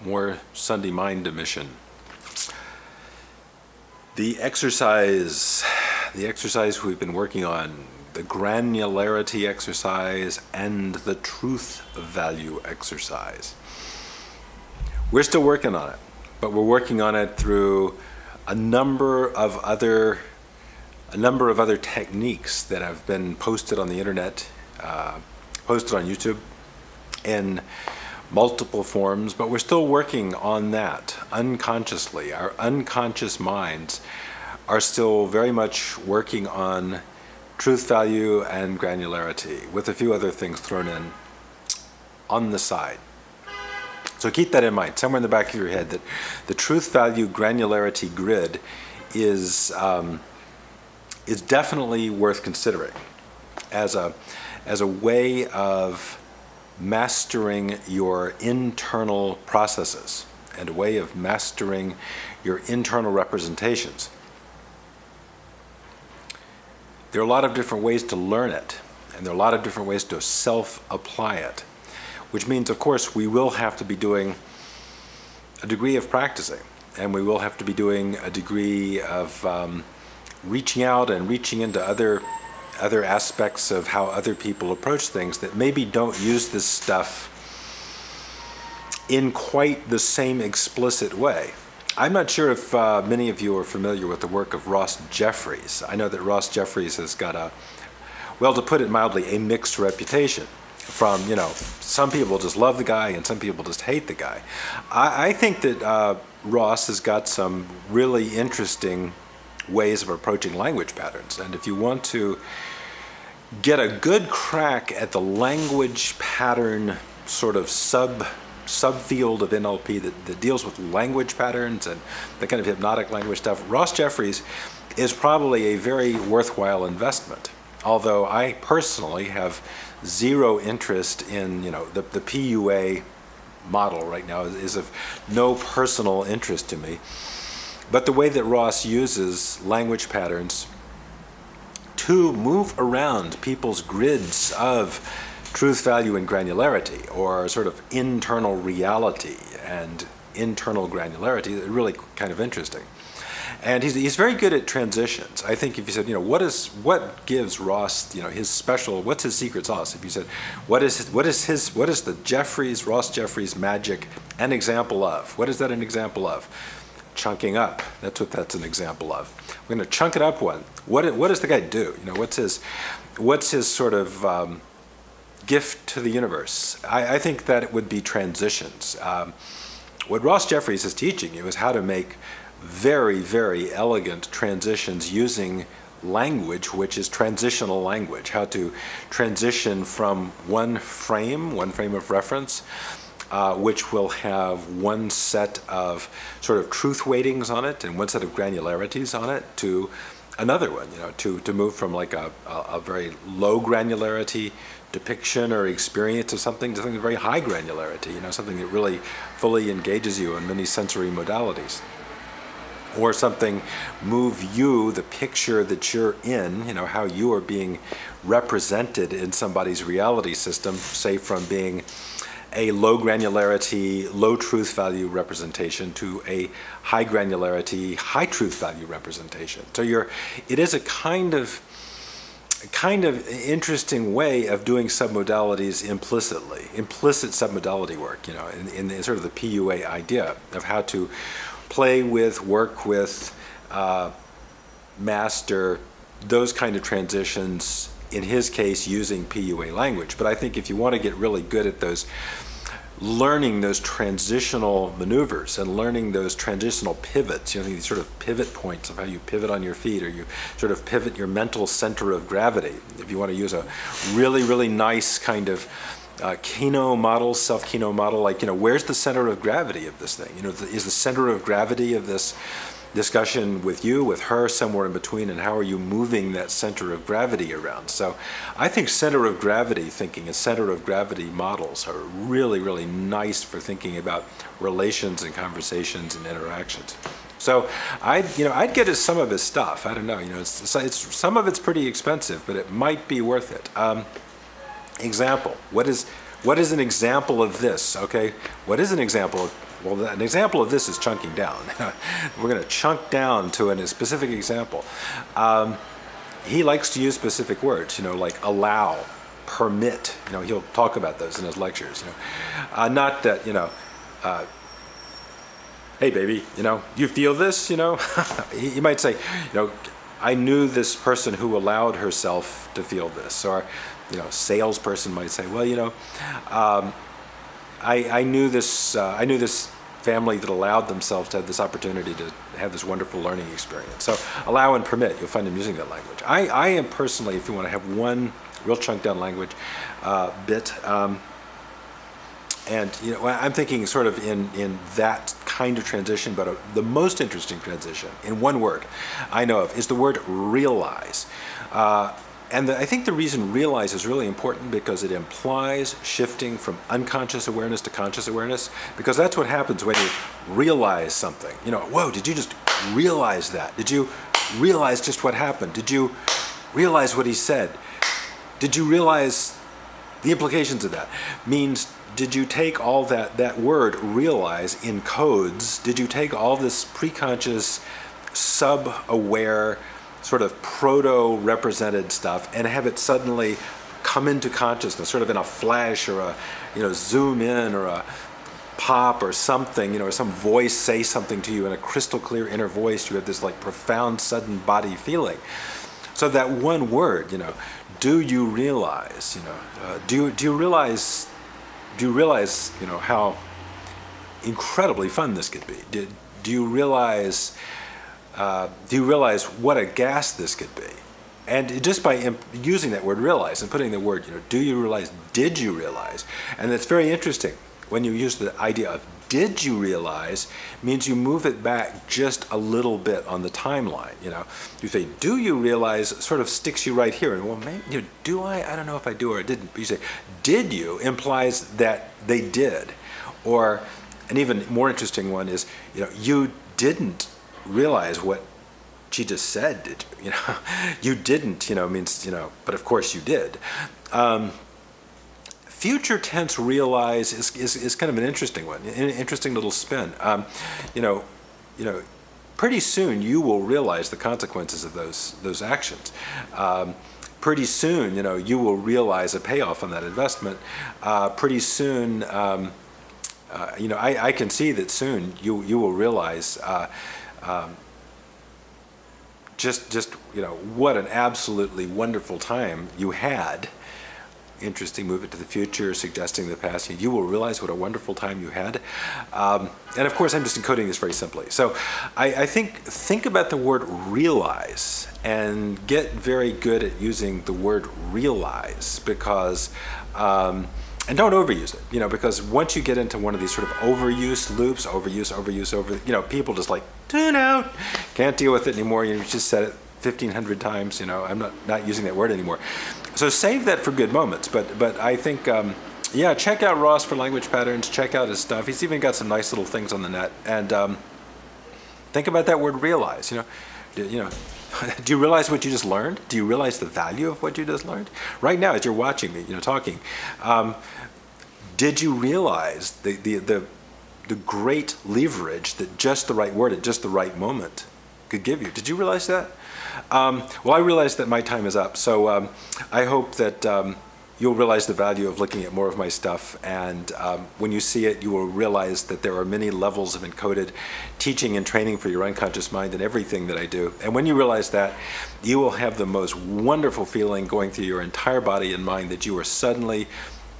more Sunday mind emission. The exercise we've been working on, the granularity exercise and the truth value exercise. We're still working on it, but we're working on it through a number of other techniques that have been posted on the internet, posted on YouTube in multiple forms, but we're still working on that unconsciously. Our unconscious minds are still very much working on truth value and granularity, with a few other things thrown in on the side. So keep that in mind, somewhere in the back of your head, that the truth value granularity grid is definitely worth considering as a way of mastering your internal processes and a way of mastering your internal representations. There are a lot of different ways to learn it, and there are a lot of different ways to self-apply it, which means, of course, we will have to be doing a degree of practicing, and we will have to be doing a degree of reaching out and reaching into other aspects of how other people approach things that maybe don't use this stuff in quite the same explicit way. I'm not sure if many of you are familiar with the work of Ross Jeffries. I know that Ross Jeffries has got to put it mildly, a mixed reputation. From, some people just love the guy and some people just hate the guy. I think that Ross has got some really interesting ways of approaching language patterns. And if you want to get a good crack at the language pattern sort of subfield of NLP that deals with language patterns and the kind of hypnotic language stuff, Ross Jeffries is probably a very worthwhile investment. Although I personally have zero interest in, the PUA model right now is of no personal interest to me. But the way that Ross uses language patterns to move around people's grids of truth, value, and granularity, or sort of internal reality and internal granularity, is really kind of interesting. And he's very good at transitions. I think if you said, what gives Ross, his special, what's his secret sauce? If you said, what is the Ross Jeffries magic an example of? What is that an example of? Chunking up. That's what that's an example of. We're going to chunk it up one. What does the guy do? What's his sort of gift to the universe? I think that it would be transitions. What Ross Jeffries is teaching you is how to make very, very elegant transitions using language, which is transitional language, how to transition from one frame of reference, which will have one set of sort of truth weightings on it and one set of granularities on it, to another one, to move from like a very low granularity depiction or experience of something to something very high granularity, something that really fully engages you in many sensory modalities. Or something move you, the picture that you're in, how you are being represented in somebody's reality system, say from being a low granularity, low truth value representation to a high granularity, high truth value representation. So it is a kind of interesting way of doing submodalities implicitly, implicit submodality work, in sort of the PUA idea of how to play with, work with, master those kind of transitions, in his case using PUA language. But I think if you want to get really good at learning those transitional maneuvers and learning those transitional pivots, these sort of pivot points of how you pivot on your feet, or you sort of pivot your mental center of gravity. If you want to use a really, really nice kind of Kino model, self-Kino model, where's the center of gravity of this thing? Is the center of gravity of this discussion with you, with her, somewhere in between, and how are you moving that center of gravity around? So I think center of gravity thinking and center of gravity models are really, really nice for thinking about relations and conversations and interactions. So I'd get some of his stuff. I don't know, it's some of it's pretty expensive, but it might be worth it. Example. What is an example of this? Okay, what is an example of Well, an example of this is chunking down. We're going to chunk down to a specific example. He likes to use specific words, like allow, permit. He'll talk about those in his lectures. Not that, hey baby, you feel this, He might say, I knew this person who allowed herself to feel this. Or, salesperson might say, well, I knew this family that allowed themselves to have this opportunity to have this wonderful learning experience. So allow and permit, you'll find them using that language. I am personally, if you want to have one real chunk down language bit, and I'm thinking sort of in that kind of transition, but the most interesting transition in one word I know of is the word realize. I think the reason realize is really important because it implies shifting from unconscious awareness to conscious awareness, because that's what happens when you realize something. Whoa, did you just realize that? Did you realize just what happened? Did you realize what he said? Did you realize the implications of that? Means, did you take all that word realize in codes? Did you take all this preconscious, sub-aware, sort of proto-represented stuff and have it suddenly come into consciousness, sort of in a flash or a zoom in or a pop or something, or some voice say something to you in a crystal clear inner voice? You have this like profound sudden body feeling. So that one word, do you realize? Do you realize how incredibly fun this could be? Do you realize what a gas this could be? And just by using that word realize and putting the word, do you realize, did you realize? And it's very interesting when you use the idea of did you realize, means you move it back just a little bit on the timeline. You say, do you realize, sort of sticks you right here. And well, maybe, do I? I don't know if I do or I didn't. But you say, did you, implies that they did. Or an even more interesting one is, you didn't realize what she just said, did you? You didn't, means, but of course you did. Future tense realize is kind of an interesting one, an interesting little spin. Pretty soon you will realize the consequences of those actions. Pretty soon, you will realize a payoff on that investment. Pretty soon, I can see that soon you will realize just what an absolutely wonderful time you had. Interesting, move it to the future, suggesting the past. You will realize what a wonderful time you had. And of course, I'm just encoding this very simply. So I think about the word realize and get very good at using the word realize, because, and don't overuse it, because once you get into one of these sort of overuse loops, people just like, tune out, can't deal with it anymore. You just said it 1,500 times, I'm not using that word anymore. So save that for good moments. But I think, check out Ross for language patterns. Check out his stuff. He's even got some nice little things on the net. And think about that word realize. Do you realize what you just learned? Do you realize the value of what you just learned? Right now, as you're watching me, talking, did you realize the great leverage that just the right word at just the right moment could give you? Did you realize that? Well, I realize that my time is up, so I hope that you'll realize the value of looking at more of my stuff, and when you see it, you will realize that there are many levels of encoded teaching and training for your unconscious mind in everything that I do. And when you realize that, you will have the most wonderful feeling going through your entire body and mind that you are suddenly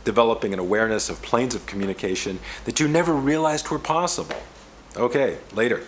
developing an awareness of planes of communication that you never realized were possible. Okay, later.